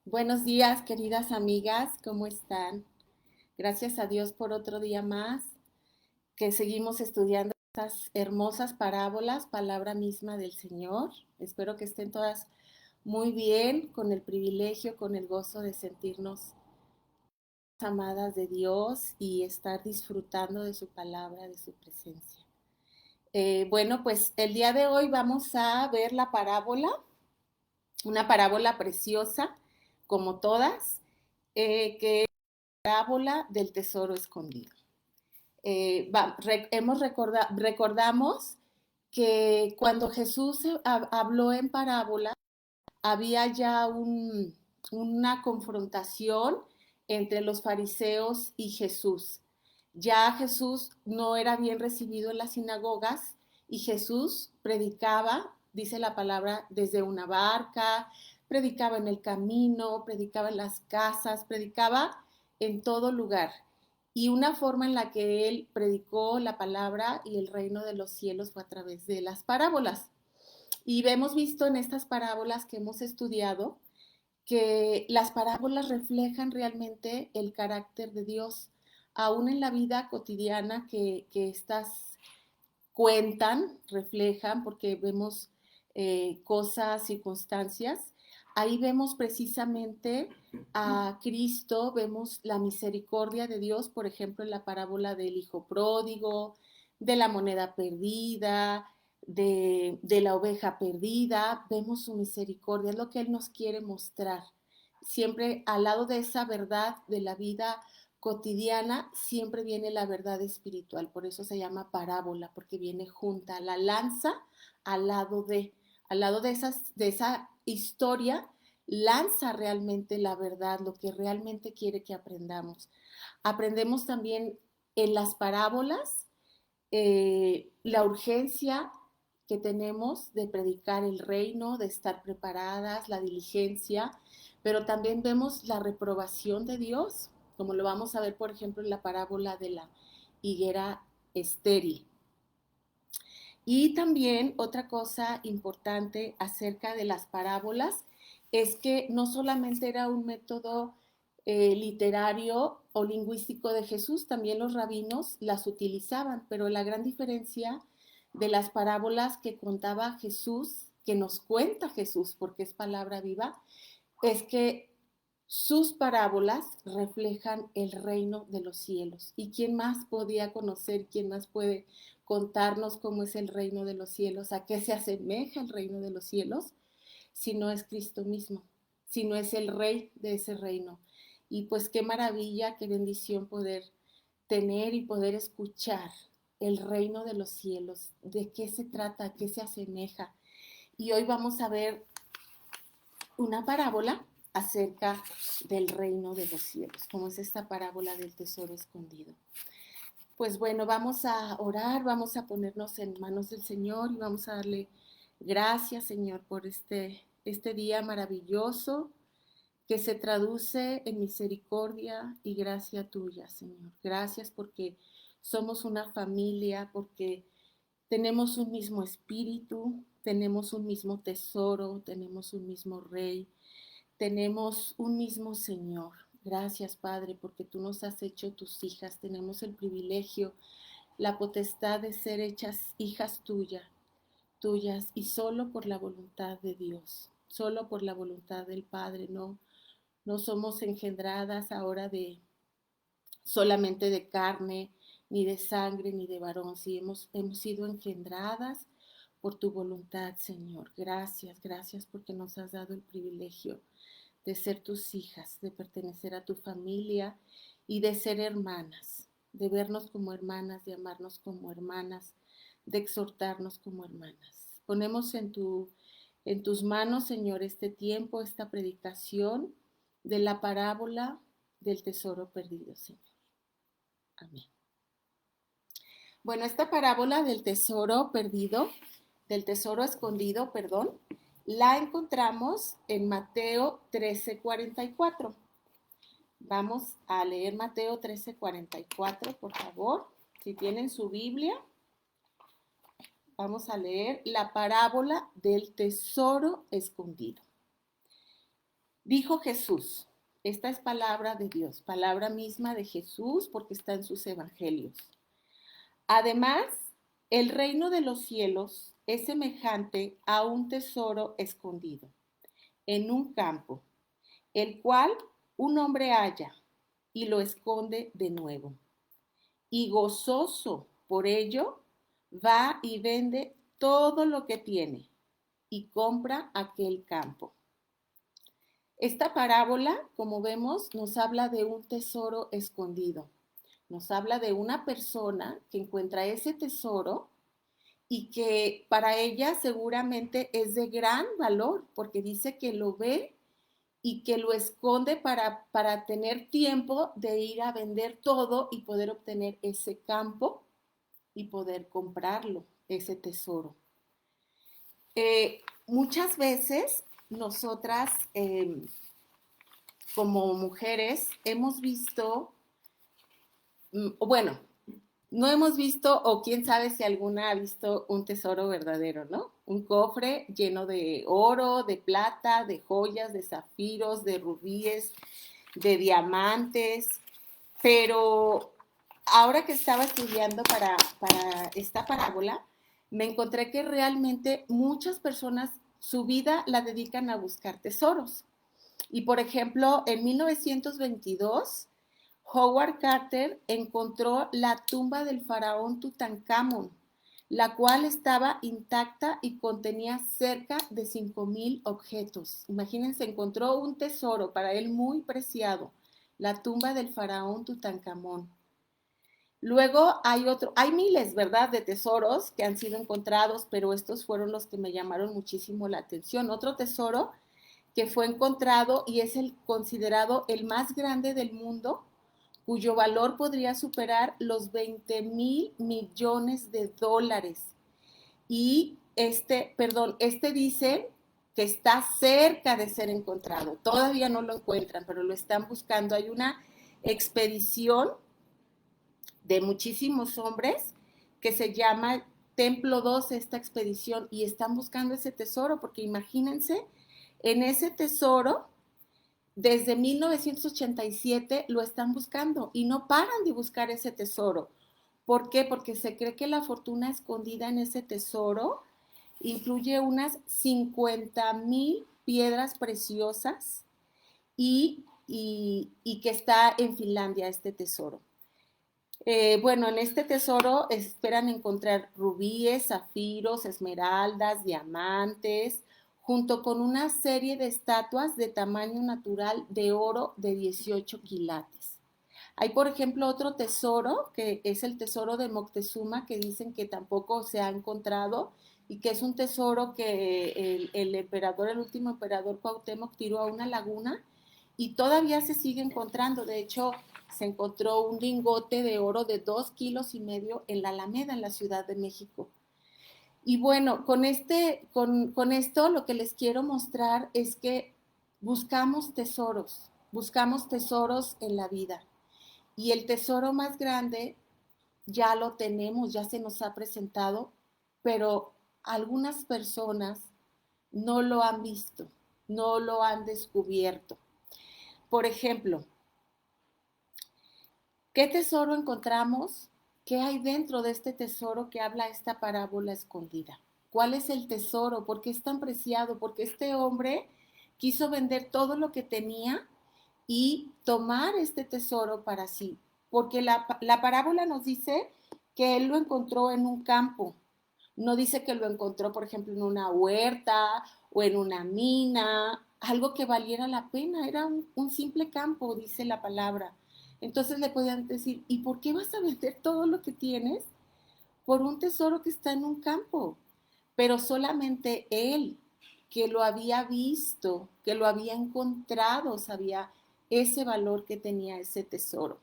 Buenos días, queridas amigas, ¿cómo están? Gracias a Dios por otro día más, que seguimos estudiando estas hermosas parábolas, palabra misma del Señor. Espero que estén todas muy bien, con el privilegio, con el gozo de sentirnos amadas de Dios y estar disfrutando de su palabra, de su presencia. Bueno, pues el día de hoy vamos a ver la parábola, una parábola preciosa, como todas, que parábola del tesoro escondido. Recordamos que cuando Jesús habló en parábola, había ya una confrontación entre los fariseos y Jesús. Ya Jesús no era bien recibido en las sinagogas y Jesús predicaba, dice la palabra, desde una barca, predicaba en el camino, predicaba en las casas, predicaba en todo lugar. Y una forma en la que él predicó la palabra y el reino de los cielos fue a través de las parábolas. Y hemos visto en estas parábolas que hemos estudiado que las parábolas reflejan realmente el carácter de Dios, aún en la vida cotidiana que estas cuentan, reflejan, porque vemos cosas, circunstancias. Ahí vemos precisamente a Cristo, vemos la misericordia de Dios, por ejemplo, en la parábola del hijo pródigo, de la moneda perdida, de la oveja perdida, vemos su misericordia, es lo que Él nos quiere mostrar. Siempre al lado de esa verdad de la vida cotidiana, siempre viene la verdad espiritual, por eso se llama parábola, porque viene junta la lanza al lado de esa historia, lanza realmente la verdad, lo que realmente quiere que aprendamos. Aprendemos también en las parábolas la urgencia que tenemos de predicar el reino, de estar preparadas, la diligencia, pero también vemos la reprobación de Dios, como lo vamos a ver, por ejemplo, en la parábola de la higuera estéril. Y también otra cosa importante acerca de las parábolas es que no solamente era un método literario o lingüístico de Jesús, también los rabinos las utilizaban, pero la gran diferencia de las parábolas que contaba Jesús, que nos cuenta Jesús, porque es palabra viva, es que sus parábolas reflejan el reino de los cielos. ¿Y quién más podía conocer, quién más puede contarnos cómo es el reino de los cielos, a qué se asemeja el reino de los cielos, si no es Cristo mismo, si no es el rey de ese reino? Y pues qué maravilla, qué bendición poder tener y poder escuchar el reino de los cielos, de qué se trata, a qué se asemeja. Y hoy vamos a ver una parábola acerca del reino de los cielos, como es esta parábola del tesoro escondido. Pues bueno, vamos a orar, vamos a ponernos en manos del Señor y vamos a darle gracias, Señor, por este día maravilloso que se traduce en misericordia y gracia tuya, Señor. Gracias porque somos una familia, porque tenemos un mismo espíritu, tenemos un mismo tesoro, tenemos un mismo rey, tenemos un mismo Señor. Gracias, Padre, porque tú nos has hecho tus hijas. Tenemos el privilegio, la potestad de ser hechas hijas tuyas, y solo por la voluntad de Dios, solo por la voluntad del Padre. No somos engendradas ahora de solamente de carne, ni de sangre, ni de varón. Sí, hemos sido engendradas por tu voluntad, Señor. Gracias porque nos has dado el privilegio de ser tus hijas, de pertenecer a tu familia y de ser hermanas, de vernos como hermanas, de amarnos como hermanas, de exhortarnos como hermanas. Ponemos en tus manos, Señor, este tiempo, esta predicación de la parábola del tesoro perdido, Señor. Amén. Bueno, esta parábola del tesoro perdido, del tesoro escondido, perdón, la encontramos en Mateo 13:44. Vamos a leer Mateo 13:44, por favor. Si tienen su Biblia, vamos a leer la parábola del tesoro escondido. Dijo Jesús, esta es palabra de Dios, palabra misma de Jesús porque está en sus evangelios. Además, el reino de los cielos es semejante a un tesoro escondido en un campo, el cual un hombre halla y lo esconde de nuevo. Y gozoso por ello, va y vende todo lo que tiene y compra aquel campo. Esta parábola, como vemos, nos habla de un tesoro escondido. Nos habla de una persona que encuentra ese tesoro y que para ella seguramente es de gran valor, porque dice que lo ve y que lo esconde para tener tiempo de ir a vender todo y poder obtener ese campo y poder comprarlo, ese tesoro. Muchas veces nosotras como mujeres hemos visto, bueno, no hemos visto, o quién sabe si alguna ha visto un tesoro verdadero, ¿no? Un cofre lleno de oro, de plata, de joyas, de zafiros, de rubíes, de diamantes, pero ahora que estaba estudiando para esta parábola, me encontré que realmente muchas personas su vida la dedican a buscar tesoros. Y por ejemplo, en 1922, Howard Carter encontró la tumba del faraón Tutankamón, la cual estaba intacta y contenía cerca de 5,000 objetos. Imagínense, encontró un tesoro para él muy preciado, la tumba del faraón Tutankamón. Luego hay miles, ¿verdad?, de tesoros que han sido encontrados, pero estos fueron los que me llamaron muchísimo la atención. Otro tesoro que fue encontrado y es considerado el más grande del mundo, cuyo valor podría superar los 20,000 millones de dólares. Y este dice que está cerca de ser encontrado. Todavía no lo encuentran, pero lo están buscando. Hay una expedición de muchísimos hombres que se llama Templo 2, esta expedición, y están buscando ese tesoro, porque imagínense, en ese tesoro, desde 1987 lo están buscando y no paran de buscar ese tesoro. ¿Por qué? Porque se cree que la fortuna escondida en ese tesoro incluye unas 50,000 piedras preciosas y que está en Finlandia este tesoro. Bueno, en este tesoro esperan encontrar rubíes, zafiros, esmeraldas, diamantes, junto con una serie de estatuas de tamaño natural de oro de 18 quilates. Hay, por ejemplo, otro tesoro, que es el tesoro de Moctezuma, que dicen que tampoco se ha encontrado y que es un tesoro que el último emperador Cuauhtémoc tiró a una laguna y todavía se sigue encontrando. De hecho, se encontró un lingote de oro de 2,5 kilos en la Alameda, en la Ciudad de México. Y bueno, con esto lo que les quiero mostrar es que buscamos tesoros en la vida. Y el tesoro más grande ya lo tenemos, ya se nos ha presentado, pero algunas personas no lo han visto, no lo han descubierto. Por ejemplo, ¿qué tesoro encontramos? ¿Qué hay dentro de este tesoro que habla esta parábola escondida? ¿Cuál es el tesoro? ¿Por qué es tan preciado? Porque este hombre quiso vender todo lo que tenía y tomar este tesoro para sí. Porque la parábola nos dice que él lo encontró en un campo. No dice que lo encontró, por ejemplo, en una huerta o en una mina, algo que valiera la pena. Era un simple campo, dice la palabra. Entonces le podían decir, ¿y por qué vas a vender todo lo que tienes por un tesoro que está en un campo? Pero solamente él, que lo había visto, que lo había encontrado, sabía ese valor que tenía ese tesoro.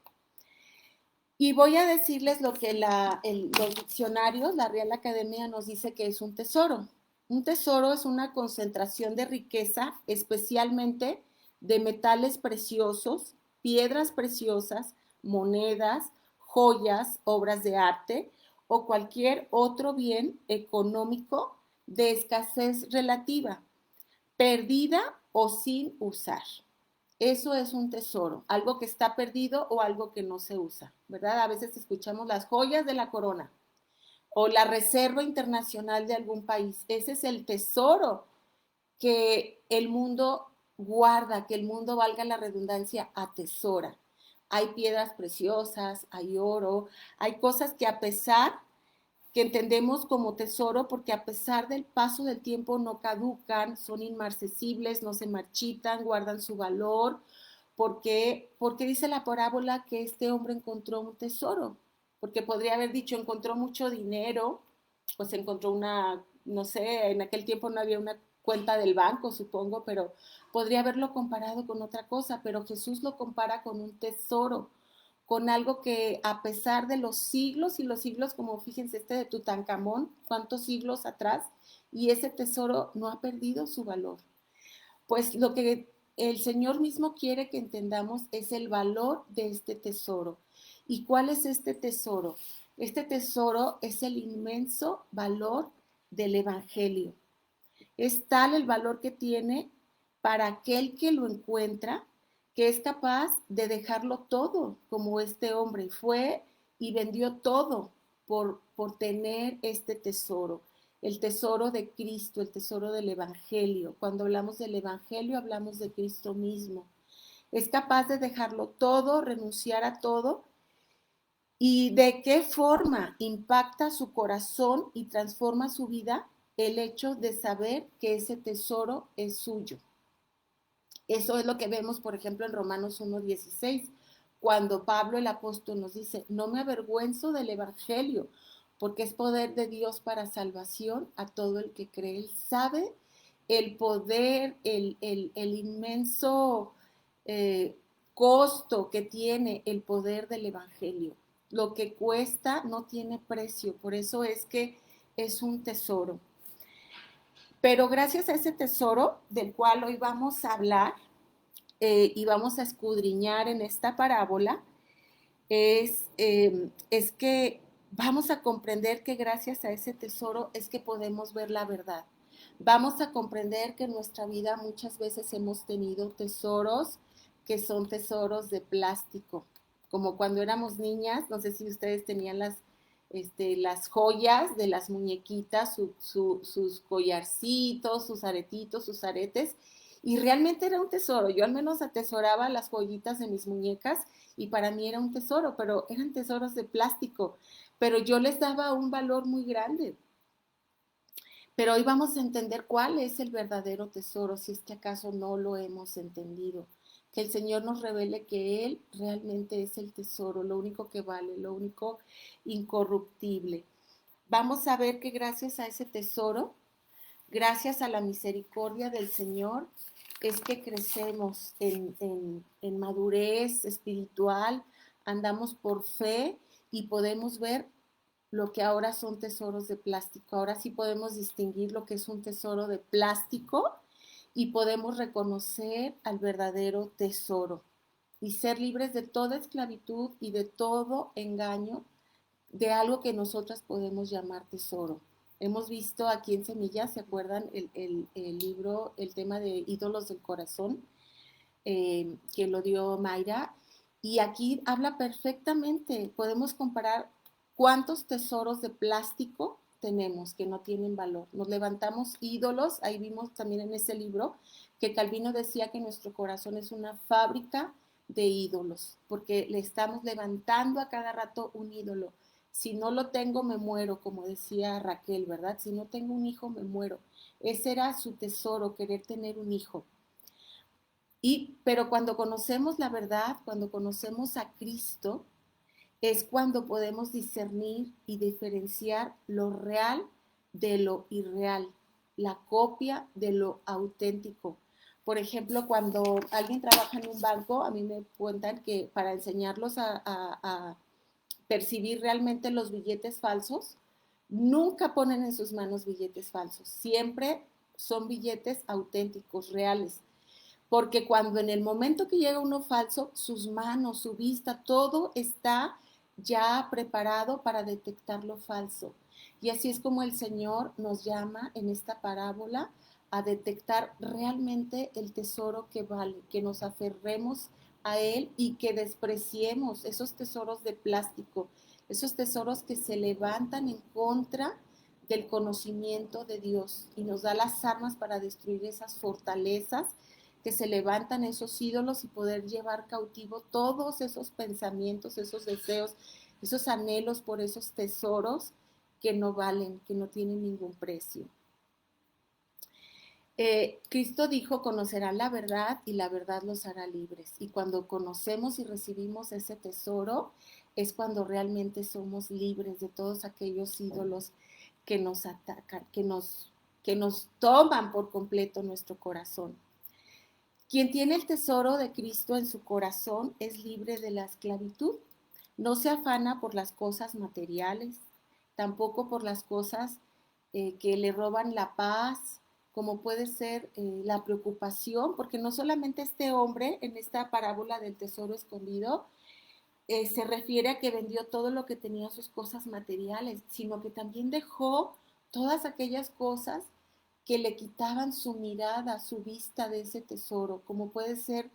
Y voy a decirles lo que los diccionarios, la Real Academia nos dice que es un tesoro. Un tesoro es una concentración de riqueza, especialmente de metales preciosos, piedras preciosas, monedas, joyas, obras de arte o cualquier otro bien económico de escasez relativa, perdida o sin usar. Eso es un tesoro, algo que está perdido o algo que no se usa, ¿verdad? A veces escuchamos las joyas de la corona o la reserva internacional de algún país. Ese es el tesoro que el mundo guarda, que el mundo, valga la redundancia, atesora. Hay piedras preciosas, hay oro, hay cosas que a pesar que entendemos como tesoro porque a pesar del paso del tiempo no caducan, son inmarcesibles, no se marchitan, guardan su valor, porque dice la parábola que este hombre encontró un tesoro, porque podría haber dicho encontró mucho dinero, pues encontró una, no sé, en aquel tiempo no había una cuenta del banco, supongo, pero podría haberlo comparado con otra cosa, pero Jesús lo compara con un tesoro, con algo que a pesar de los siglos y los siglos, como fíjense este de Tutankamón, cuántos siglos atrás, y ese tesoro no ha perdido su valor. Pues lo que el Señor mismo quiere que entendamos es el valor de este tesoro. ¿Y cuál es este tesoro? Este tesoro es el inmenso valor del Evangelio. Es tal el valor que tiene para aquel que lo encuentra, que es capaz de dejarlo todo, como este hombre fue y vendió todo por tener este tesoro, el tesoro de Cristo, el tesoro del Evangelio. Cuando hablamos del Evangelio, hablamos de Cristo mismo. Es capaz de dejarlo todo, renunciar a todo. ¿Y de qué forma impacta su corazón y transforma su vida el hecho de saber que ese tesoro es suyo? Eso es lo que vemos, por ejemplo, en Romanos 1:16, cuando Pablo el apóstol nos dice, no me avergüenzo del Evangelio, porque es poder de Dios para salvación a todo el que cree. Él sabe el poder, el inmenso eh, costo que tiene el poder del Evangelio. Lo que cuesta no tiene precio, por eso es que es un tesoro. Pero gracias a ese tesoro del cual hoy vamos a hablar y vamos a escudriñar en esta parábola, es que vamos a comprender que gracias a ese tesoro es que podemos ver la verdad. Vamos a comprender que en nuestra vida muchas veces hemos tenido tesoros que son tesoros de plástico, como cuando éramos niñas, no sé si ustedes tenían las joyas de las muñequitas, sus collarcitos, sus aretitos, sus aretes, y realmente era un tesoro. Yo al menos atesoraba las joyitas de mis muñecas y para mí era un tesoro, pero eran tesoros de plástico, pero yo les daba un valor muy grande. Pero hoy vamos a entender cuál es el verdadero tesoro, si es que acaso no lo hemos entendido. Que el Señor nos revele que Él realmente es el tesoro, lo único que vale, lo único incorruptible. Vamos a ver que gracias a ese tesoro, gracias a la misericordia del Señor, es que crecemos en madurez espiritual, andamos por fe y podemos ver lo que ahora son tesoros de plástico. Ahora sí podemos distinguir lo que es un tesoro de plástico y podemos reconocer al verdadero tesoro y ser libres de toda esclavitud y de todo engaño de algo que nosotras podemos llamar tesoro. Hemos visto aquí en Semillas, ¿se acuerdan el libro, el tema de ídolos del corazón, que lo dio Mayra? Y aquí habla perfectamente, podemos comparar cuántos tesoros de plástico tenemos que no tienen valor. Nos levantamos ídolos, ahí vimos también en ese libro que Calvino decía que nuestro corazón es una fábrica de ídolos, porque le estamos levantando a cada rato un ídolo. Si no lo tengo, me muero, como decía Raquel, ¿verdad? Si no tengo un hijo, me muero. Ese era su tesoro, querer tener un hijo. Pero cuando conocemos la verdad, cuando conocemos a Cristo, es cuando podemos discernir y diferenciar lo real de lo irreal, la copia de lo auténtico. Por ejemplo, cuando alguien trabaja en un banco, a mí me cuentan que para enseñarlos a percibir realmente los billetes falsos, nunca ponen en sus manos billetes falsos, siempre son billetes auténticos, reales. Porque cuando en el momento que llega uno falso, sus manos, su vista, todo está ya preparado para detectar lo falso. Y así es como el Señor nos llama en esta parábola a detectar realmente el tesoro que vale, que nos aferremos a él y que despreciemos esos tesoros de plástico, esos tesoros que se levantan en contra del conocimiento de Dios y nos da las armas para destruir esas fortalezas que se levantan, esos ídolos, y poder llevar cautivo todos esos pensamientos, esos deseos, esos anhelos por esos tesoros que no valen, que no tienen ningún precio. Cristo dijo: conocerán la verdad y la verdad los hará libres. Y cuando conocemos y recibimos ese tesoro, es cuando realmente somos libres de todos aquellos ídolos que nos atacan, que nos toman por completo nuestro corazón. Quien tiene el tesoro de Cristo en su corazón es libre de la esclavitud. No se afana por las cosas materiales, tampoco por las cosas que le roban la paz, como puede ser la preocupación, porque no solamente este hombre en esta parábola del tesoro escondido se refiere a que vendió todo lo que tenía, sus cosas materiales, sino que también dejó todas aquellas cosas que le quitaban su mirada, su vista de ese tesoro, como puede ser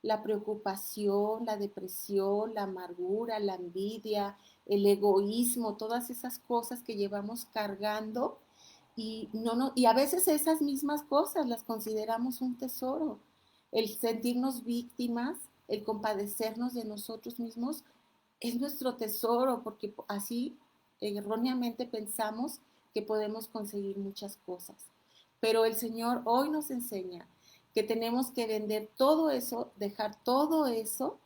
la preocupación, la depresión, la amargura, la envidia, el egoísmo, todas esas cosas que llevamos cargando y a veces esas mismas cosas las consideramos un tesoro. El sentirnos víctimas, el compadecernos de nosotros mismos es nuestro tesoro, porque así erróneamente pensamos que podemos conseguir muchas cosas. Pero el Señor hoy nos enseña que tenemos que vender todo eso, dejar todo eso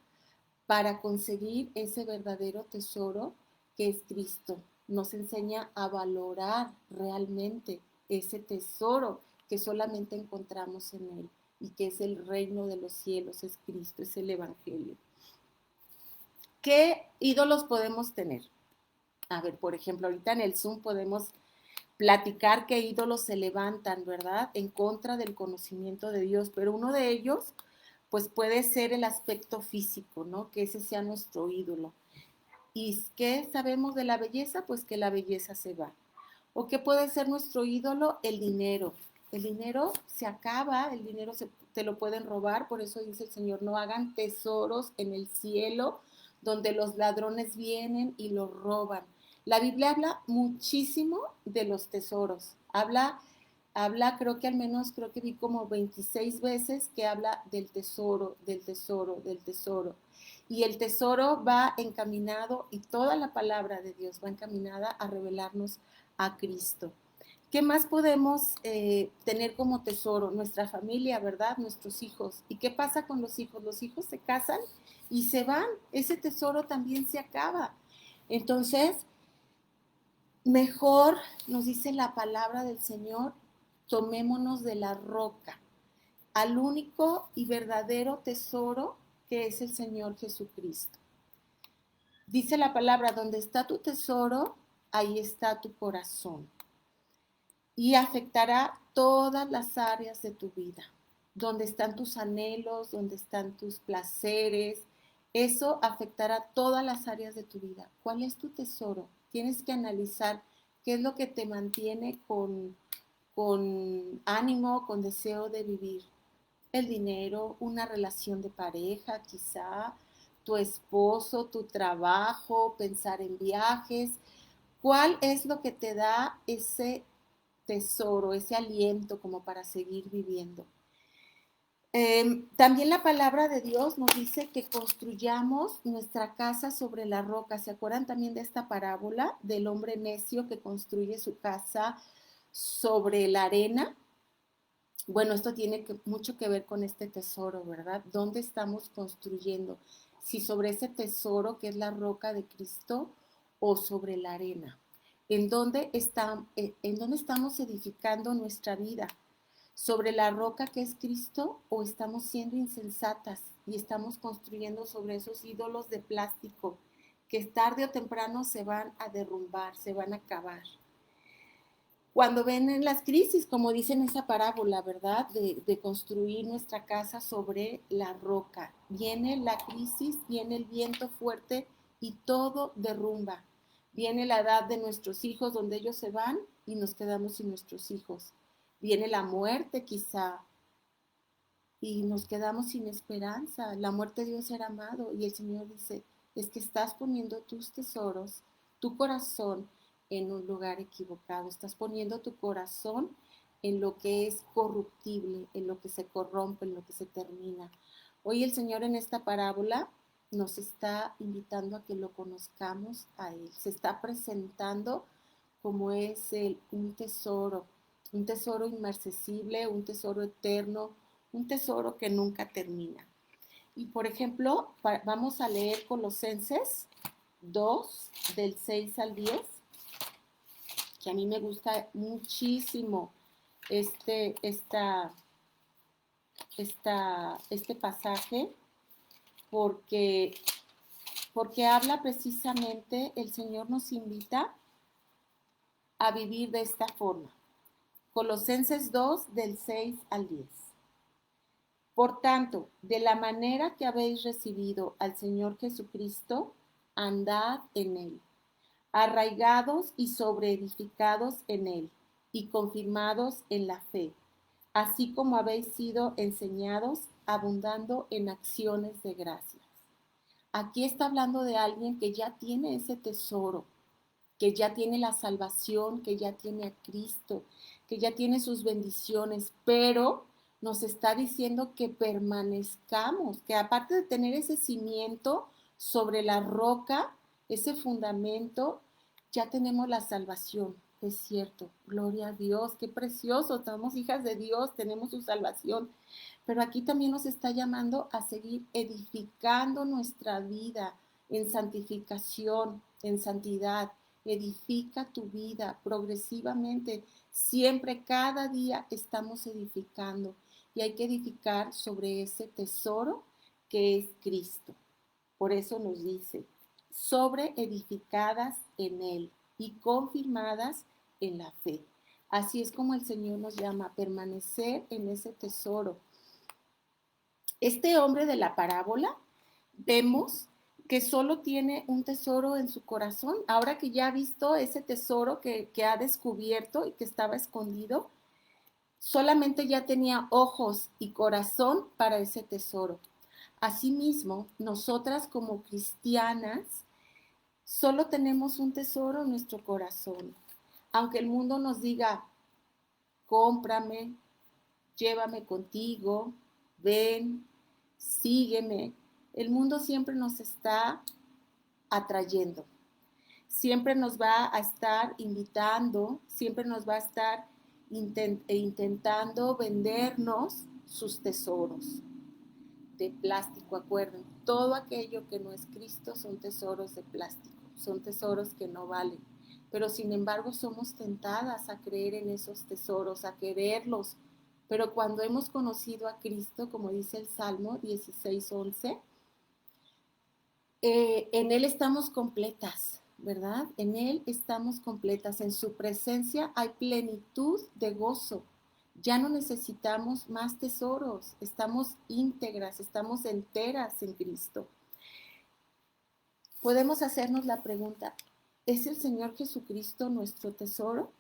para conseguir ese verdadero tesoro que es Cristo. Nos enseña a valorar realmente ese tesoro que solamente encontramos en Él y que es el reino de los cielos, es Cristo, es el Evangelio. ¿Qué ídolos podemos tener? A ver, por ejemplo, ahorita en el Zoom podemos platicar qué ídolos se levantan, ¿verdad? En contra del conocimiento de Dios, pero uno de ellos, pues puede ser el aspecto físico, ¿no? Que ese sea nuestro ídolo. ¿Y qué sabemos de la belleza? Pues que la belleza se va. ¿O qué puede ser nuestro ídolo? El dinero. El dinero se acaba, el dinero te lo pueden robar, por eso dice el Señor: no hagan tesoros en el cielo, donde los ladrones vienen y los roban. La Biblia habla muchísimo de los tesoros. Creo que al menos, creo que vi como 26 veces que habla del tesoro, del tesoro, del tesoro. Y el tesoro va encaminado, y toda la palabra de Dios va encaminada a revelarnos a Cristo. ¿Qué más podemos tener como tesoro? Nuestra familia, ¿verdad? Nuestros hijos. ¿Y qué pasa con los hijos? Los hijos se casan y se van. Ese tesoro también se acaba. Entonces, mejor, nos dice la palabra del Señor, tomémonos de la roca, al único y verdadero tesoro que es el Señor Jesucristo. Dice la palabra: donde está tu tesoro, ahí está tu corazón. Y afectará todas las áreas de tu vida. Donde están tus anhelos, donde están tus placeres, eso afectará todas las áreas de tu vida. ¿Cuál es tu tesoro? Tienes que analizar qué es lo que te mantiene con ánimo, con deseo de vivir. El dinero, una relación de pareja, quizá, tu esposo, tu trabajo, pensar en viajes. ¿Cuál es lo que te da ese tesoro, ese aliento como para seguir viviendo? También la palabra de Dios nos dice que construyamos nuestra casa sobre la roca. ¿Se acuerdan también de esta parábola del hombre necio que construye su casa sobre la arena? Bueno, esto tiene mucho que ver con este tesoro, ¿verdad? ¿Dónde estamos construyendo? Si sobre ese tesoro que es la roca de Cristo o sobre la arena. ¿En dónde estamos edificando nuestra vida? ¿Sobre la roca que es Cristo o estamos siendo insensatas y estamos construyendo sobre esos ídolos de plástico que tarde o temprano se van a derrumbar, se van a acabar? Cuando ven las crisis, como dice en esa parábola, ¿verdad? De construir nuestra casa sobre la roca. Viene la crisis, viene el viento fuerte y todo derrumba. Viene la edad de nuestros hijos, donde ellos se van y nos quedamos sin nuestros hijos. viene la muerte quizá y nos quedamos sin esperanza. La muerte dio ser amado y el Señor dice, es que estás poniendo tus tesoros, tu corazón en un lugar equivocado, estás poniendo tu corazón en lo que es corruptible, en lo que se corrompe, en lo que se termina. Hoy el Señor en esta parábola nos está invitando a que lo conozcamos a Él. Se está presentando como es un tesoro inmarcesible, un tesoro eterno, un tesoro que nunca termina. Y por ejemplo, vamos a leer Colosenses 2, del 6 al 10, que a mí me gusta muchísimo este, esta, este pasaje, porque, porque habla precisamente, el Señor nos invita a vivir de esta forma. Colosenses 2, del 6 al 10. Por tanto, de la manera que habéis recibido al Señor Jesucristo, andad en Él, arraigados y sobreedificados en Él, y confirmados en la fe, así como habéis sido enseñados, abundando en acciones de gracias. Aquí está hablando de alguien que ya tiene ese tesoro, que ya tiene la salvación, que ya tiene a Cristo, que ya tiene sus bendiciones, pero nos está diciendo que permanezcamos, que aparte de tener ese cimiento sobre la roca, ese fundamento, ya tenemos la salvación. Es cierto, gloria a Dios, qué precioso, somos hijas de Dios, tenemos su salvación, pero aquí también nos está llamando a seguir edificando nuestra vida en santificación, en santidad. Edifica tu vida progresivamente. Siempre, cada día estamos edificando y hay que edificar sobre ese tesoro que es Cristo. Por eso nos dice, sobre edificadas en Él y confirmadas en la fe. Así es como el Señor nos llama a permanecer en ese tesoro. Este hombre de la parábola, vemos que solo tiene un tesoro en su corazón. Ahora que ya ha visto ese tesoro que ha descubierto y que estaba escondido, solamente ya tenía ojos y corazón para ese tesoro. Asimismo, nosotras como cristianas solo tenemos un tesoro en nuestro corazón. Aunque el mundo nos diga, cómprame, llévame contigo, ven, sígueme, el mundo siempre nos está atrayendo. Siempre nos va a estar invitando, siempre nos va a estar intentando vendernos sus tesoros de plástico. Acuerden, todo aquello que no es Cristo son tesoros de plástico, son tesoros que no valen. Pero sin embargo somos tentadas a creer en esos tesoros, a quererlos. Pero cuando hemos conocido a Cristo, como dice el Salmo 16:11, en Él estamos completas, ¿verdad? En Él estamos completas. En su presencia hay plenitud de gozo. Ya no necesitamos más tesoros. Estamos íntegras, estamos enteras en Cristo. Podemos hacernos la pregunta, ¿es el Señor Jesucristo nuestro tesoro?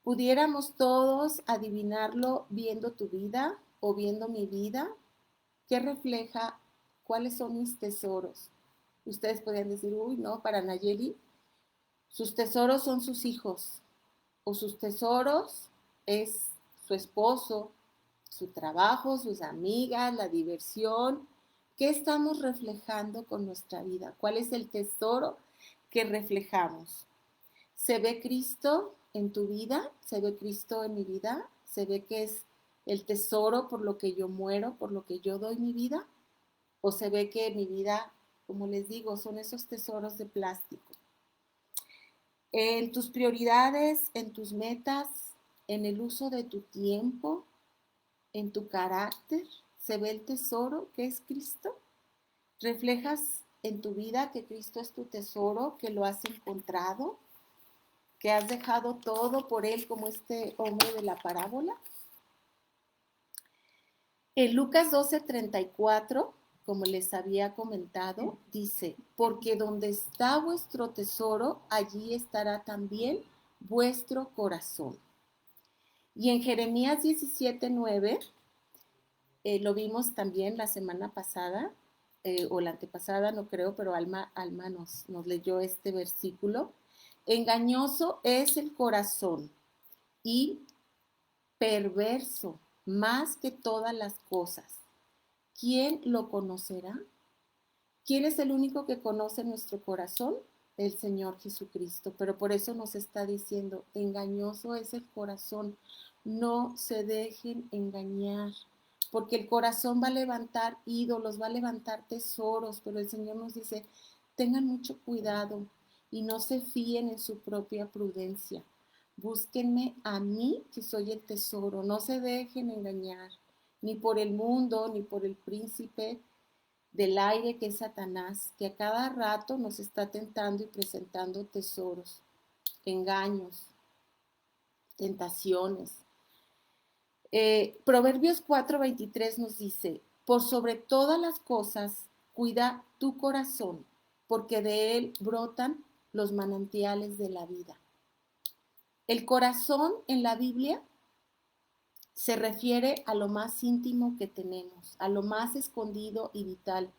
¿Pudiéramos todos adivinarlo viendo tu vida o viendo mi vida? ¿Qué refleja? ¿Cuáles son mis tesoros? Ustedes podrían decir, uy, no, para Nayeli, sus tesoros son sus hijos, o sus tesoros es su esposo, su trabajo, sus amigas, la diversión. ¿Qué estamos reflejando con nuestra vida? ¿Cuál es el tesoro que reflejamos? ¿Se ve Cristo en tu vida? ¿Se ve Cristo en mi vida? ¿Se ve que es el tesoro por lo que yo muero, por lo que yo doy mi vida? ¿O se ve que mi vida, como les digo, son esos tesoros de plástico? En tus prioridades, en tus metas, en el uso de tu tiempo, en tu carácter, ¿se ve el tesoro que es Cristo? ¿Reflejas en tu vida que Cristo es tu tesoro, que lo has encontrado, que has dejado todo por Él como este hombre de la parábola? En Lucas 12:34, como les había comentado, dice, porque donde está vuestro tesoro, allí estará también vuestro corazón. Y en Jeremías 17:9, lo vimos también la semana pasada, o la antepasada, no creo, pero Alma nos leyó este versículo. Engañoso es el corazón y perverso más que todas las cosas. ¿Quién lo conocerá? ¿Quién es el único que conoce nuestro corazón? El Señor Jesucristo. Pero por eso nos está diciendo, engañoso es el corazón. No se dejen engañar, porque el corazón va a levantar ídolos, va a levantar tesoros, pero el Señor nos dice, tengan mucho cuidado y no se fíen en su propia prudencia. Búsquenme a mí, que soy el tesoro. No se dejen engañar, ni por el mundo, ni por el príncipe del aire que es Satanás, que a cada rato nos está tentando y presentando tesoros, engaños, tentaciones. Proverbios 4:23 nos dice, por sobre todas las cosas, cuida tu corazón, porque de él brotan los manantiales de la vida. El corazón en la Biblia se refiere a lo más íntimo que tenemos, a lo más escondido y vital,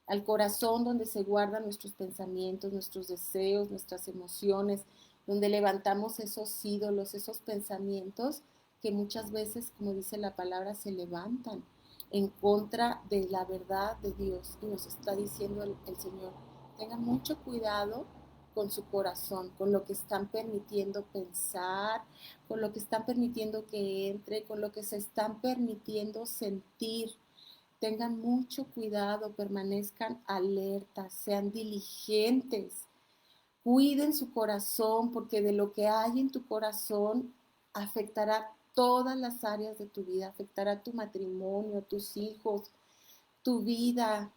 al corazón donde se guardan nuestros pensamientos, nuestros deseos, nuestras emociones, donde levantamos esos ídolos, esos pensamientos que muchas veces, como dice la palabra, se levantan en contra de la verdad de Dios. Y nos está diciendo el Señor, tengan mucho cuidado con su corazón, con lo que están permitiendo pensar, con lo que están permitiendo que entre, con lo que se están permitiendo sentir. Tengan mucho cuidado, permanezcan alertas, sean diligentes, cuiden su corazón, porque de lo que hay en tu corazón afectará todas las áreas de tu vida, afectará tu matrimonio, tus hijos, tu vida,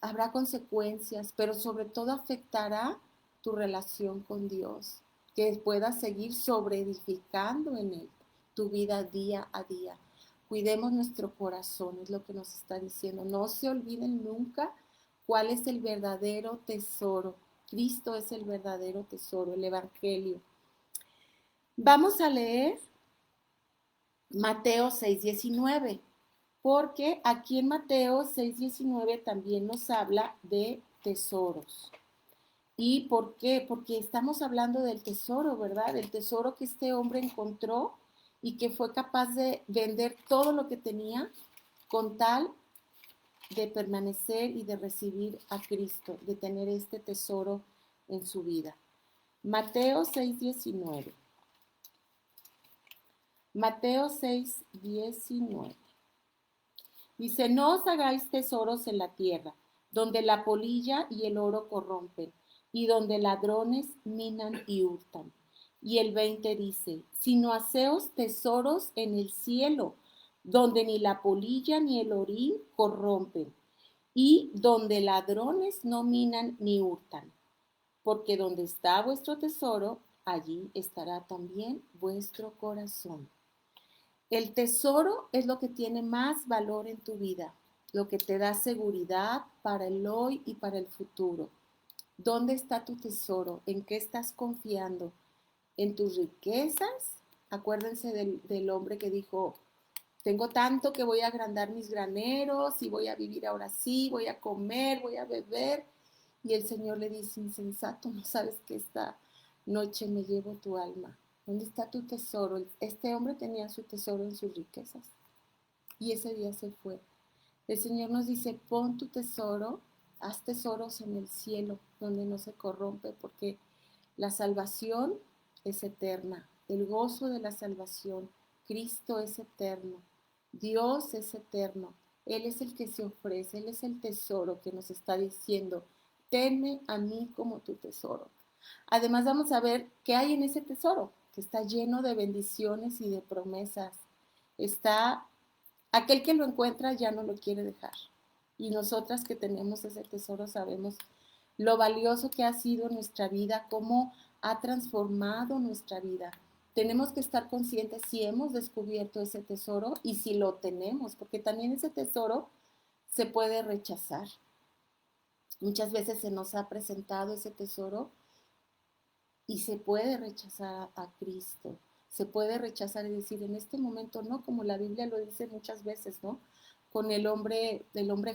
habrá consecuencias, pero sobre todo afectará tu relación con Dios, que puedas seguir sobreedificando en Él tu vida día a día. Cuidemos nuestro corazón, es lo que nos está diciendo. No se olviden nunca cuál es el verdadero tesoro. Cristo es el verdadero tesoro, el Evangelio. Vamos a leer Mateo 6:19, porque aquí en Mateo 6:19 también nos habla de tesoros. ¿Y por qué? Porque estamos hablando del tesoro, ¿verdad? El tesoro que este hombre encontró y que fue capaz de vender todo lo que tenía con tal de permanecer y de recibir a Cristo, de tener este tesoro en su vida. Mateo 6:19. Mateo 6:19. Dice, no os hagáis tesoros en la tierra, donde la polilla y el oro corrompen, y donde ladrones minan y hurtan. Y el 20 dice, sino haceos tesoros en el cielo, donde ni la polilla ni el orín corrompen, y donde ladrones no minan ni hurtan. Porque donde está vuestro tesoro, allí estará también vuestro corazón. El tesoro es lo que tiene más valor en tu vida, lo que te da seguridad para el hoy y para el futuro. ¿Dónde está tu tesoro? ¿En qué estás confiando? ¿En tus riquezas? Acuérdense del hombre que dijo, tengo tanto que voy a agrandar mis graneros y voy a vivir ahora sí, voy a comer, voy a beber. Y el Señor le dice, insensato, no sabes que esta noche me llevo tu alma. ¿Dónde está tu tesoro? Este hombre tenía su tesoro en sus riquezas y ese día se fue. El Señor nos dice, pon tu tesoro, haz tesoros en el cielo, donde no se corrompe, porque la salvación es eterna, el gozo de la salvación, Cristo es eterno, Dios es eterno, Él es el que se ofrece, Él es el tesoro que nos está diciendo, tenme a mí como tu tesoro. Además vamos a ver qué hay en ese tesoro, que está lleno de bendiciones y de promesas. Está, aquel que lo encuentra ya no lo quiere dejar. Y nosotras que tenemos ese tesoro sabemos lo valioso que ha sido nuestra vida, cómo ha transformado nuestra vida. Tenemos que estar conscientes si hemos descubierto ese tesoro y si lo tenemos, porque también ese tesoro se puede rechazar. Muchas veces se nos ha presentado ese tesoro y se puede rechazar a Cristo. se puede rechazar y decir en este momento no, como la Biblia lo dice muchas veces, ¿no? Con el hombre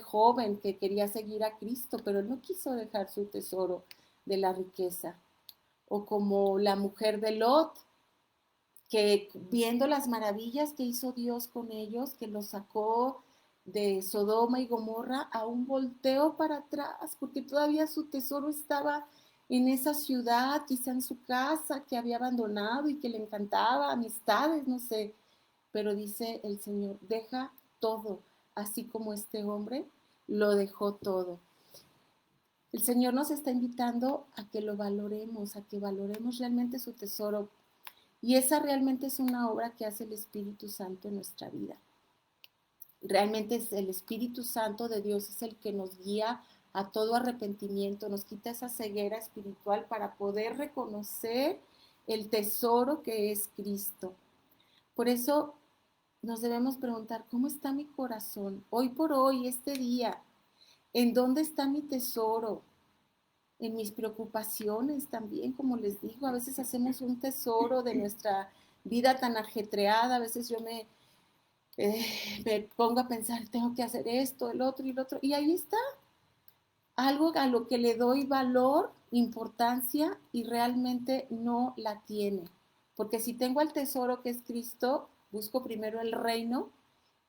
joven que quería seguir a Cristo, pero él no quiso dejar su tesoro de la riqueza. O como la mujer de Lot, que viendo las maravillas que hizo Dios con ellos, que los sacó de Sodoma y Gomorra, aún volteó para atrás, porque todavía su tesoro estaba en esa ciudad, quizá en su casa que había abandonado y que le encantaba, amistades, no sé. Pero dice el Señor, deja todo, así como este hombre lo dejó todo. El Señor nos está invitando a que lo valoremos, a que valoremos realmente su tesoro. Y esa realmente es una obra que hace el Espíritu Santo en nuestra vida. Realmente es el Espíritu Santo de Dios, es el que nos guía a todo arrepentimiento, nos quita esa ceguera espiritual para poder reconocer el tesoro que es Cristo. Por eso nos debemos preguntar, ¿cómo está mi corazón? Hoy por hoy, este día, ¿en dónde está mi tesoro? En mis preocupaciones también, como les digo, a veces hacemos un tesoro de nuestra vida tan ajetreada, a veces yo me pongo a pensar, tengo que hacer esto, el otro y el otro, y ahí está, algo a lo que le doy valor, importancia y realmente no la tiene. Porque si tengo el tesoro que es Cristo, busco primero el reino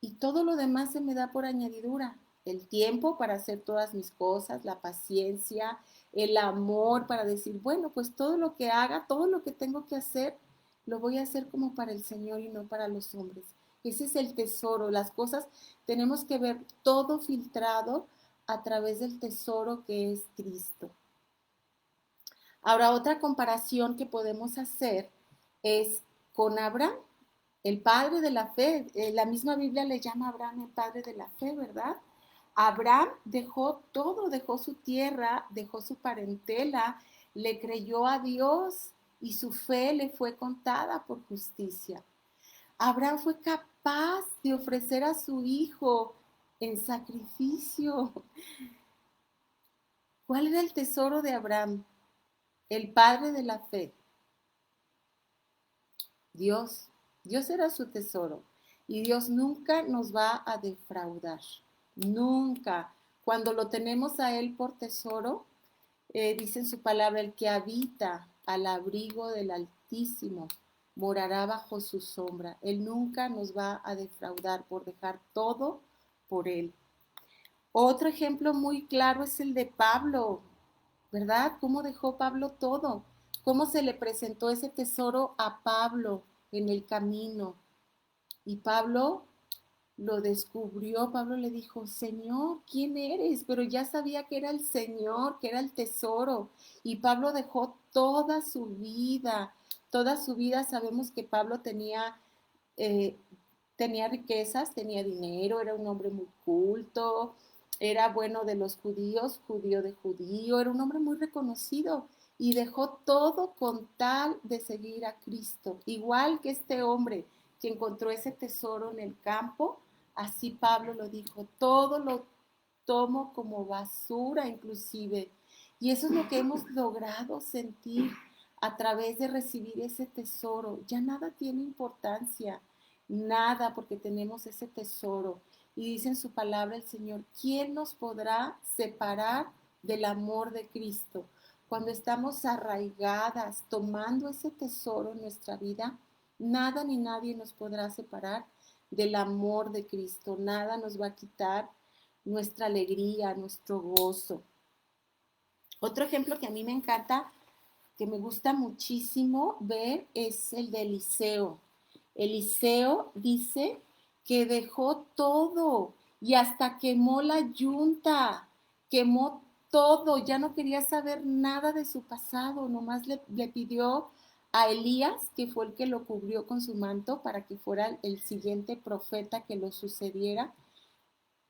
y todo lo demás se me da por añadidura. El tiempo para hacer todas mis cosas, la paciencia, el amor para decir, bueno, pues todo lo que haga, todo lo que tengo que hacer, lo voy a hacer como para el Señor y no para los hombres. Ese es el tesoro. Las cosas tenemos que ver todo filtrado a través del tesoro que es Cristo. Ahora, otra comparación que podemos hacer es con Abraham, el padre de la fe. La misma Biblia le llama a Abraham el padre de la fe, ¿verdad? Abraham dejó todo, dejó su tierra, dejó su parentela, le creyó a Dios y su fe le fue contada por justicia. Abraham fue capaz de ofrecer a su hijo en sacrificio. ¿Cuál era el tesoro de Abraham? El padre de la fe. Dios. Dios era su tesoro. Y Dios nunca nos va a defraudar. Nunca. Cuando lo tenemos a Él por tesoro, dice en su palabra, el que habita al abrigo del Altísimo morará bajo su sombra. Él nunca nos va a defraudar por dejar todo por Él. Otro ejemplo muy claro es el de Pablo, ¿verdad? ¿Cómo dejó Pablo todo? ¿Cómo se le presentó ese tesoro a Pablo en el camino? Y Pablo lo descubrió, Pablo le dijo, Señor, ¿quién eres? Pero ya sabía que era el Señor, que era el tesoro. Y Pablo dejó toda su vida. Sabemos que Pablo eh, tenía riquezas, tenía dinero, era un hombre muy culto, era bueno de los judíos, judío de judío, era un hombre muy reconocido y dejó todo con tal de seguir a Cristo. Igual que este hombre que encontró ese tesoro en el campo, así Pablo lo dijo, todo lo tomo como basura inclusive. Y eso es lo que hemos logrado sentir a través de recibir ese tesoro. Ya nada tiene importancia, nada, porque tenemos ese tesoro. Y dice en su palabra el Señor, ¿quién nos podrá separar del amor de Cristo? Cuando estamos arraigadas, tomando ese tesoro en nuestra vida, nada ni nadie nos podrá separar del amor de Cristo. Nada nos va a quitar nuestra alegría, nuestro gozo. Otro ejemplo que a mí me encanta, que me gusta muchísimo ver, es el de Eliseo. Eliseo dice que dejó todo y hasta quemó la yunta, quemó todo, ya no quería saber nada de su pasado, nomás le pidió a Elías, que fue el que lo cubrió con su manto para que fuera el siguiente profeta que lo sucediera.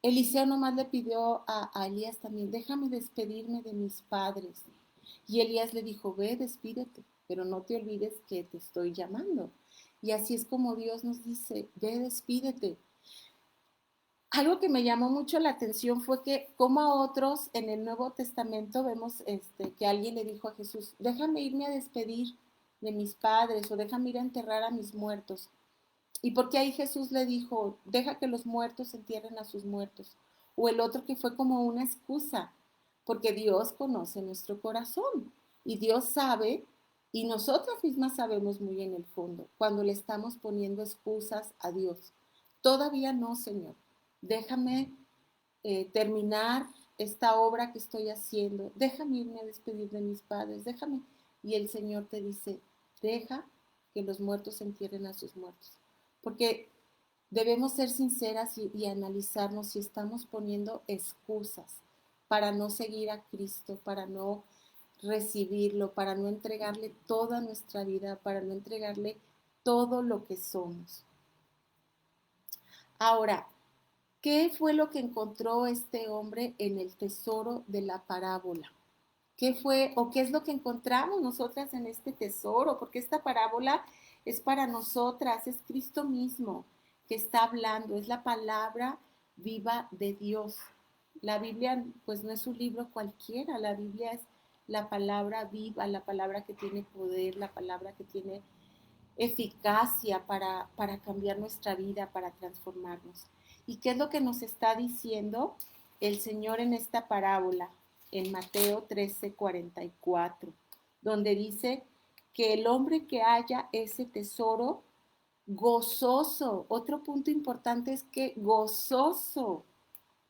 Eliseo nomás le pidió a Elías también, déjame despedirme de mis padres. Y Elías le dijo, ve, despídete, pero no te olvides que te estoy llamando. Y así es como Dios nos dice, ve, despídete. Algo que me llamó mucho la atención fue que como a otros en el Nuevo Testamento vemos que alguien le dijo a Jesús, déjame irme a despedir. de mis padres, o déjame ir a enterrar a mis muertos. Y porque ahí Jesús le dijo, deja que los muertos entierren a sus muertos. O el otro que fue como una excusa, porque Dios conoce nuestro corazón y Dios sabe, y nosotras mismas sabemos muy en el fondo, cuando le estamos poniendo excusas a Dios. Todavía no, Señor. Déjame terminar esta obra que estoy haciendo. Déjame irme a despedir de mis padres. Déjame. Y el Señor te dice, deja que los muertos entierren a sus muertos. Porque debemos ser sinceras y analizarnos si estamos poniendo excusas para no seguir a Cristo, para no recibirlo, para no entregarle toda nuestra vida, para no entregarle todo lo que somos. Ahora, ¿qué fue lo que encontró este hombre en el tesoro de la parábola? ¿Qué fue o qué es lo que encontramos nosotras en este tesoro? Porque esta parábola es para nosotras, es Cristo mismo que está hablando, es la palabra viva de Dios. La Biblia pues no es un libro cualquiera, la Biblia es la palabra viva, la palabra que tiene poder, la palabra que tiene eficacia para cambiar nuestra vida, para transformarnos. ¿Y qué es lo que nos está diciendo el Señor en esta parábola, en Mateo 13:44, donde dice que el hombre que haya ese tesoro gozoso, otro punto importante es que gozoso,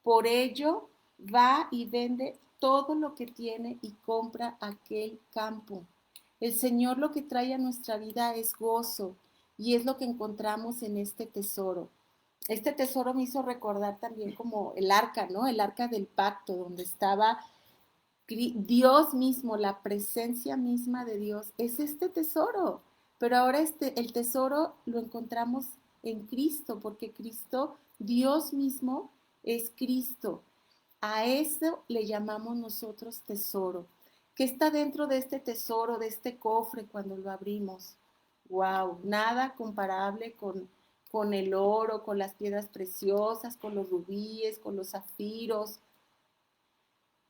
por ello va y vende todo lo que tiene y compra aquel campo. El Señor lo que trae a nuestra vida es gozo y es lo que encontramos en este tesoro. Este tesoro me hizo recordar también como el arca, ¿no? El arca del pacto, donde estaba Dios mismo, la presencia misma de Dios. Es este tesoro. Pero ahora el tesoro lo encontramos en Cristo, porque Cristo, Dios mismo, es Cristo. A eso le llamamos nosotros tesoro. ¿Qué está dentro de este tesoro, de este cofre cuando lo abrimos? Wow, nada comparable con el oro, con las piedras preciosas, con los rubíes, con los zafiros,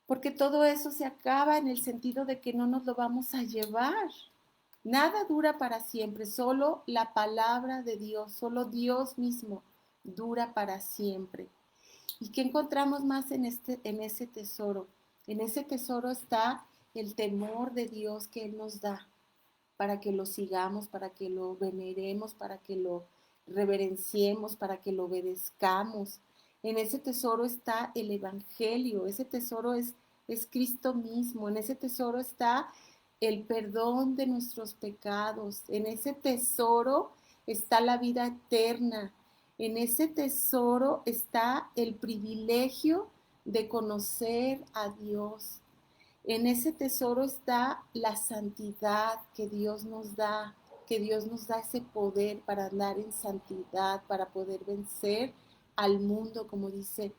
porque todo eso se acaba en el sentido de que no nos lo vamos a llevar. Nada dura para siempre, solo la palabra de Dios, solo Dios mismo dura para siempre. ¿Y qué encontramos más en ese tesoro? En ese tesoro está el temor de Dios que Él nos da para que lo sigamos, para que lo veneremos, para que lo reverenciemos, para que lo obedezcamos. En ese tesoro está el Evangelio, ese tesoro es Cristo mismo, en ese tesoro está el perdón de nuestros pecados, en ese tesoro está la vida eterna, en ese tesoro está el privilegio de conocer a Dios. En ese tesoro está la santidad que Dios nos da ese poder para andar en santidad, para poder vencer al mundo, como dice,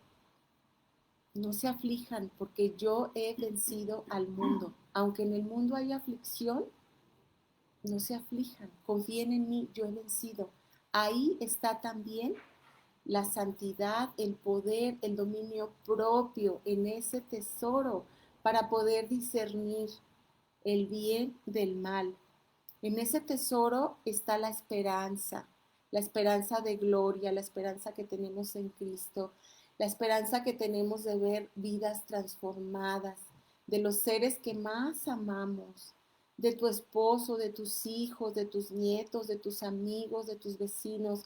no se aflijan porque yo he vencido al mundo. Aunque en el mundo haya aflicción, no se aflijan, confíen en mí, yo he vencido. Ahí está también la santidad, el poder, el dominio propio en ese tesoro para poder discernir el bien del mal. En ese tesoro está la esperanza de gloria, la esperanza que tenemos en Cristo, la esperanza que tenemos de ver vidas transformadas, de los seres que más amamos, de tu esposo, de tus hijos, de tus nietos, de tus amigos, de tus vecinos,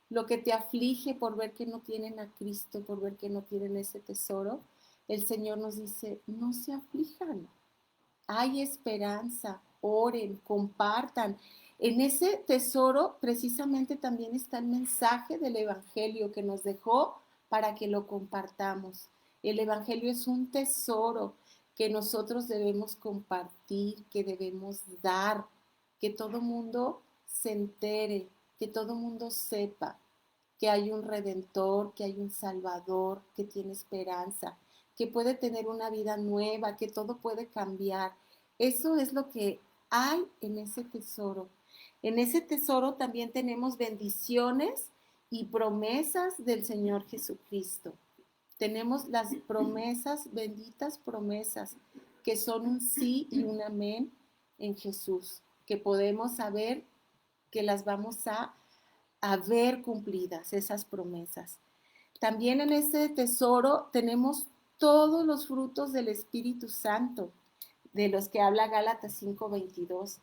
lo que te aflige por ver que no tienen a Cristo, por ver que no tienen ese tesoro, el Señor nos dice, no se aflijan, hay esperanza, oren, compartan. En ese tesoro precisamente también está el mensaje del Evangelio que nos dejó para que lo compartamos. El Evangelio es un tesoro que nosotros debemos compartir, que debemos dar, que todo mundo se entere, que todo mundo sepa que hay un redentor, que hay un salvador, que tiene esperanza, que puede tener una vida nueva, que todo puede cambiar. Eso es lo que hay en ese tesoro. En ese tesoro también tenemos bendiciones y promesas del Señor Jesucristo. Tenemos las promesas, benditas promesas, que son un sí y un amén en Jesús. que podemos saber que las vamos a ver cumplidas, esas promesas. También en este tesoro tenemos todos los frutos del Espíritu Santo, de los que habla Gálatas 5:22.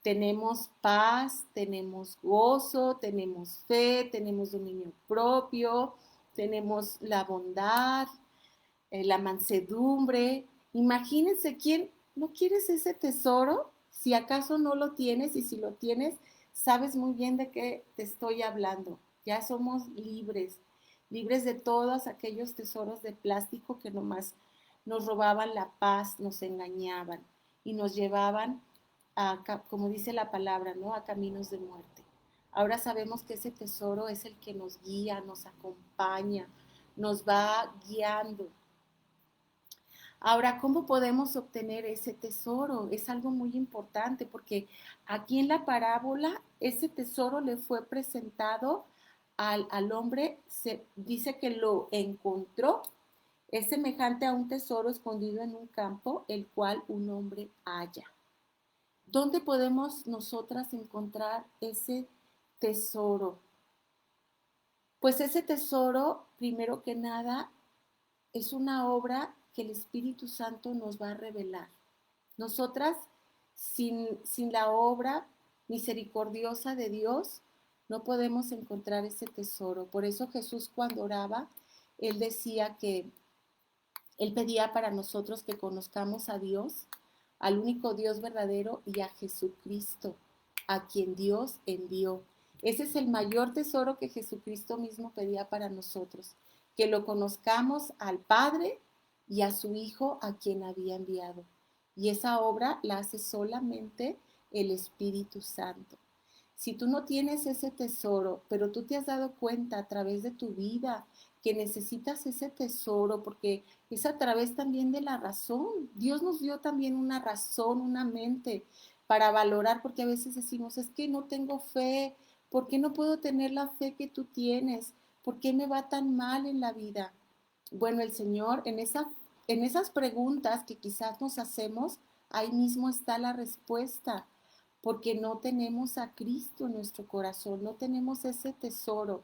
Tenemos paz, tenemos gozo, tenemos fe, tenemos dominio propio, tenemos la bondad, la mansedumbre. Imagínense, ¿quién no quieres ese tesoro? Si acaso no lo tienes, y si lo tienes, sabes muy bien de qué te estoy hablando. Ya somos libres, libres de todos aquellos tesoros de plástico que nomás nos robaban la paz, nos engañaban y nos llevaban a, como dice la palabra, ¿no? A caminos de muerte. Ahora sabemos que ese tesoro es el que nos guía, nos acompaña, nos va guiando. Ahora, ¿cómo podemos obtener ese tesoro? Es algo muy importante porque aquí en la parábola ese tesoro le fue presentado al hombre, se dice que lo encontró, es semejante a un tesoro escondido en un campo, el cual un hombre halla. ¿Dónde podemos nosotras encontrar ese tesoro? Pues ese tesoro, primero que nada, es una obra que el Espíritu Santo nos va a revelar. Nosotras, sin la obra misericordiosa de Dios, no podemos encontrar ese tesoro. Por eso Jesús cuando oraba, Él decía que Él pedía para nosotros que conozcamos a Dios, al único Dios verdadero y a Jesucristo, a quien Dios envió. Ese es el mayor tesoro que Jesucristo mismo pedía para nosotros, que lo conozcamos al Padre y a su Hijo a quien había enviado. Y esa obra la hace solamente el Espíritu Santo. Si tú no tienes ese tesoro, pero tú te has dado cuenta a través de tu vida que necesitas ese tesoro, porque es a través también de la razón. Dios nos dio también una razón, una mente para valorar, porque a veces decimos, es que no tengo fe, ¿por qué no puedo tener la fe que tú tienes? ¿Por qué me va tan mal en la vida? Bueno, el Señor, en esas preguntas que quizás nos hacemos, ahí mismo está la respuesta, porque no tenemos a Cristo en nuestro corazón, no tenemos ese tesoro.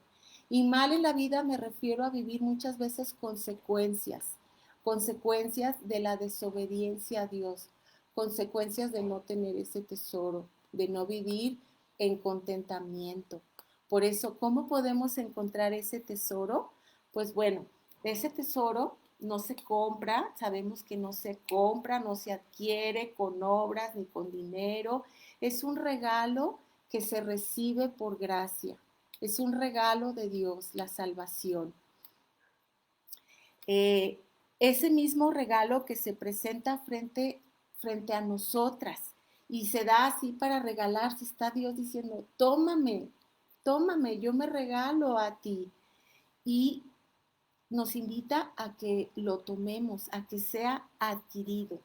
Y mal en la vida me refiero a vivir muchas veces consecuencias de la desobediencia a Dios, consecuencias de no tener ese tesoro, de no vivir en contentamiento. Por eso, ¿cómo podemos encontrar ese tesoro? Pues bueno, ese tesoro no se compra, sabemos que no se compra, no se adquiere con obras ni con dinero, es un regalo que se recibe por gracia, es un regalo de Dios, la salvación. Eh, Ese mismo regalo que se presenta frente a nosotras y se da así para regalarse, está Dios diciendo, tómame, tómame, yo me regalo a ti. Y nos invita a que lo tomemos, a que sea adquirido.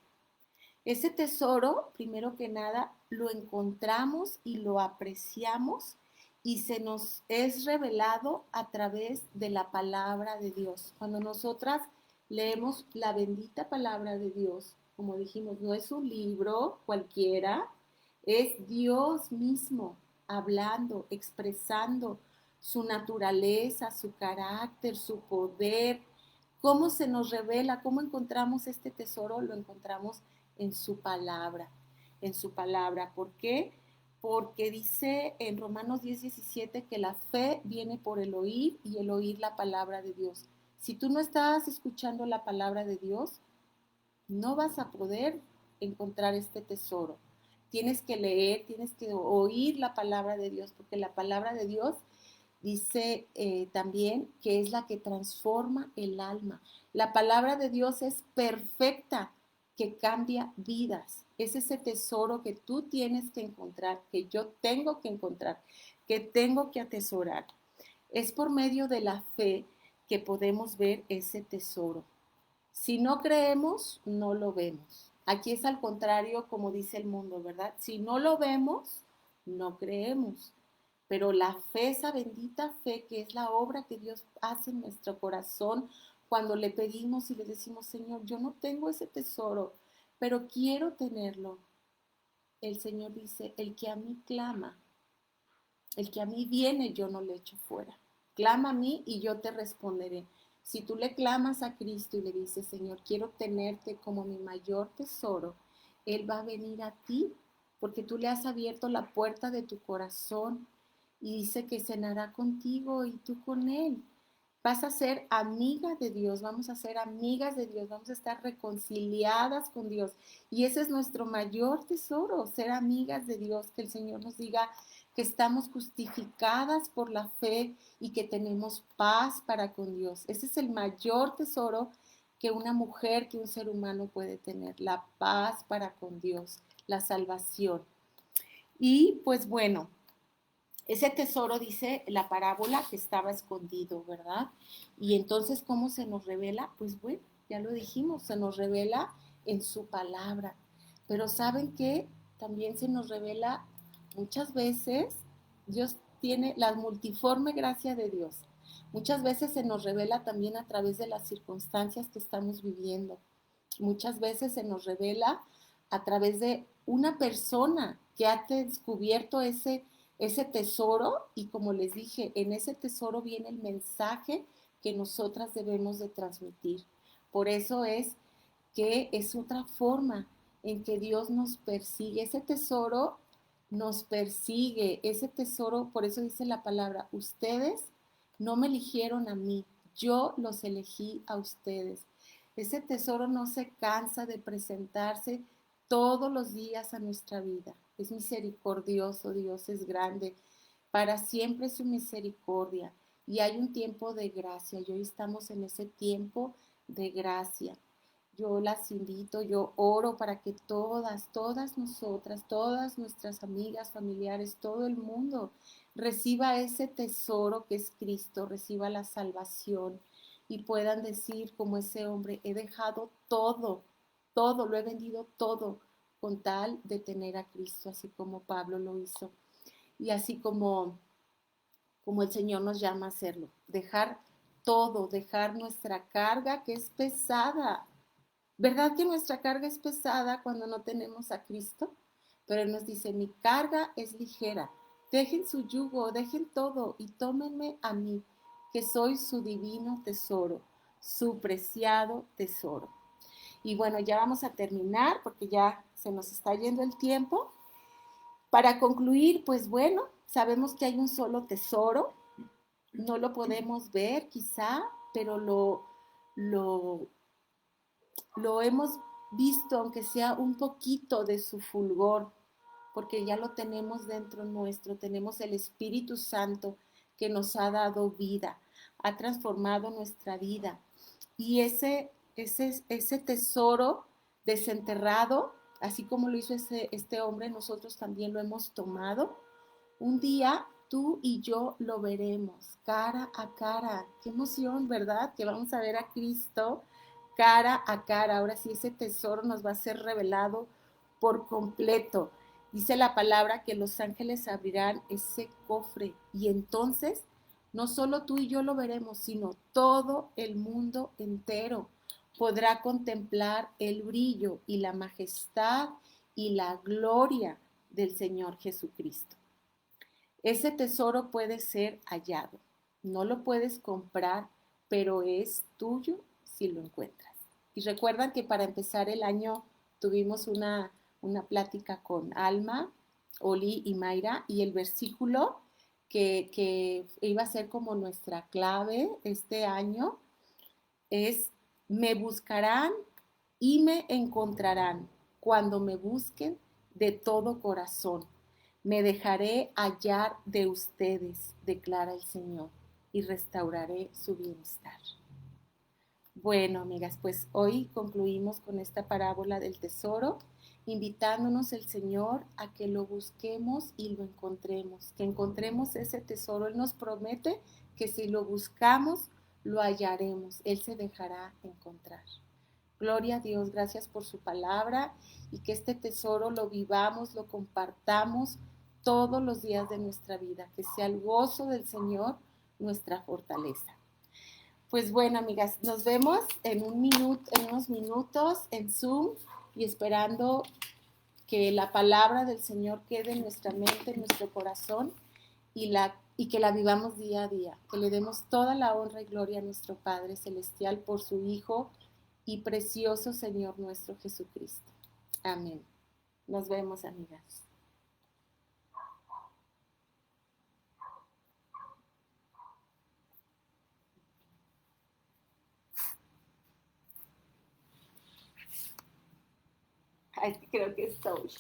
Ese tesoro, primero que nada, lo encontramos y lo apreciamos y se nos es revelado a través de la palabra de Dios. Cuando nosotras leemos la bendita palabra de Dios, como dijimos, no es un libro cualquiera, es Dios mismo hablando, expresando su naturaleza, su carácter, su poder, cómo se nos revela, cómo encontramos este tesoro, lo encontramos en su palabra, en su palabra. ¿Por qué? Porque dice en Romanos 10:17 que la fe viene por el oír y el oír la palabra de Dios. Si tú no estás escuchando la palabra de Dios, no vas a poder encontrar este tesoro. Tienes que leer, tienes que oír la palabra de Dios, porque la palabra de Dios dice también que es la que transforma el alma. La palabra de Dios es perfecta, que cambia vidas. Es ese tesoro que tú tienes que encontrar, que yo tengo que encontrar, que tengo que atesorar. Es por medio de la fe que podemos ver ese tesoro. Si no creemos, no lo vemos. Aquí es al contrario, como dice el mundo, ¿verdad? Si no lo vemos, no creemos. Pero la fe, esa bendita fe, que es la obra que Dios hace en nuestro corazón, cuando le pedimos y le decimos, Señor, yo no tengo ese tesoro, pero quiero tenerlo. el Señor dice, el que a mí clama, el que a mí viene, yo no le echo fuera. Clama a mí y yo te responderé. Si tú le clamas a Cristo y le dices, Señor, quiero tenerte como mi mayor tesoro, Él va a venir a ti porque tú le has abierto la puerta de tu corazón y dice que cenará contigo y tú con Él. Vas a ser amiga de Dios, vamos a ser amigas de Dios, vamos a estar reconciliadas con Dios. Y ese es nuestro mayor tesoro, ser amigas de Dios, que el Señor nos diga que estamos justificadas por la fe y que tenemos paz para con Dios. Ese es el mayor tesoro que una mujer, que un ser humano puede tener, la paz para con Dios, la salvación. Y pues bueno, ese tesoro, dice la parábola, que estaba escondido, ¿verdad? Y entonces, ¿cómo se nos revela? Pues bueno, ya lo dijimos, se nos revela en su palabra. Pero ¿saben qué? También se nos revela muchas veces, Dios tiene la multiforme gracia de Dios. Muchas veces se nos revela también a través de las circunstancias que estamos viviendo. Muchas veces se nos revela a través de una persona que ha descubierto ese tesoro y como les dije, en ese tesoro viene el mensaje que nosotras debemos de transmitir. Por eso es que es otra forma en que Dios nos persigue. Ese tesoro nos persigue, ese tesoro, por eso dice la palabra, ustedes no me eligieron a mí, yo los elegí a ustedes. Ese tesoro no se cansa de presentarse todos los días a nuestra vida. Es misericordioso, Dios es grande. Para siempre es su misericordia. Y hay un tiempo de gracia. Y hoy estamos en ese tiempo de gracia. Yo las invito, yo oro para que todas nosotras, todas nuestras amigas, familiares, todo el mundo reciba ese tesoro que es Cristo, reciba la salvación y puedan decir como ese hombre, he dejado todo, lo he vendido todo con tal de tener a Cristo, así como Pablo lo hizo y así como el Señor nos llama a hacerlo, dejar todo, dejar nuestra carga que es pesada. ¿Verdad que nuestra carga es pesada cuando no tenemos a Cristo? Pero Él nos dice, mi carga es ligera. Dejen su yugo, dejen todo y tómenme a mí, que soy su divino tesoro, su preciado tesoro. Y bueno, ya vamos a terminar porque ya se nos está yendo el tiempo. Para concluir, pues bueno, sabemos que hay un solo tesoro, no lo podemos ver quizá, pero lo lo hemos visto, aunque sea un poquito de su fulgor, porque ya lo tenemos dentro nuestro, tenemos el Espíritu Santo que nos ha dado vida, ha transformado nuestra vida. Y ese tesoro desenterrado, así como lo hizo este hombre, nosotros también lo hemos tomado. Un día tú y yo lo veremos cara a cara. Qué emoción, ¿verdad? Que vamos a ver a Cristo cara a cara. Ahora sí, ese tesoro nos va a ser revelado por completo. Dice la palabra que los ángeles abrirán ese cofre y entonces no solo tú y yo lo veremos, sino todo el mundo entero podrá contemplar el brillo y la majestad y la gloria del Señor Jesucristo. Ese tesoro puede ser hallado. No lo puedes comprar, pero es tuyo si lo encuentras. Y recuerdan que para empezar el año tuvimos una plática con Alma, Oli y Mayra, y el versículo que iba a ser como nuestra clave este año es, me buscarán y me encontrarán cuando me busquen de todo corazón. Me dejaré hallar de ustedes, declara el Señor, y restauraré su bienestar. Bueno, amigas, pues hoy concluimos con esta parábola del tesoro, invitándonos el Señor a que lo busquemos y lo encontremos, que encontremos ese tesoro. Él nos promete que si lo buscamos, lo hallaremos. Él se dejará encontrar. Gloria a Dios, gracias por su palabra y que este tesoro lo vivamos, lo compartamos todos los días de nuestra vida, que sea el gozo del Señor nuestra fortaleza. Pues bueno, amigas, nos vemos en unos minutos en Zoom y esperando que la palabra del Señor quede en nuestra mente, en nuestro corazón y que la vivamos día a día, que le demos toda la honra y gloria a nuestro Padre Celestial por su Hijo y precioso Señor nuestro Jesucristo. Amén. Nos vemos, amigas. Ay, creo que estoy.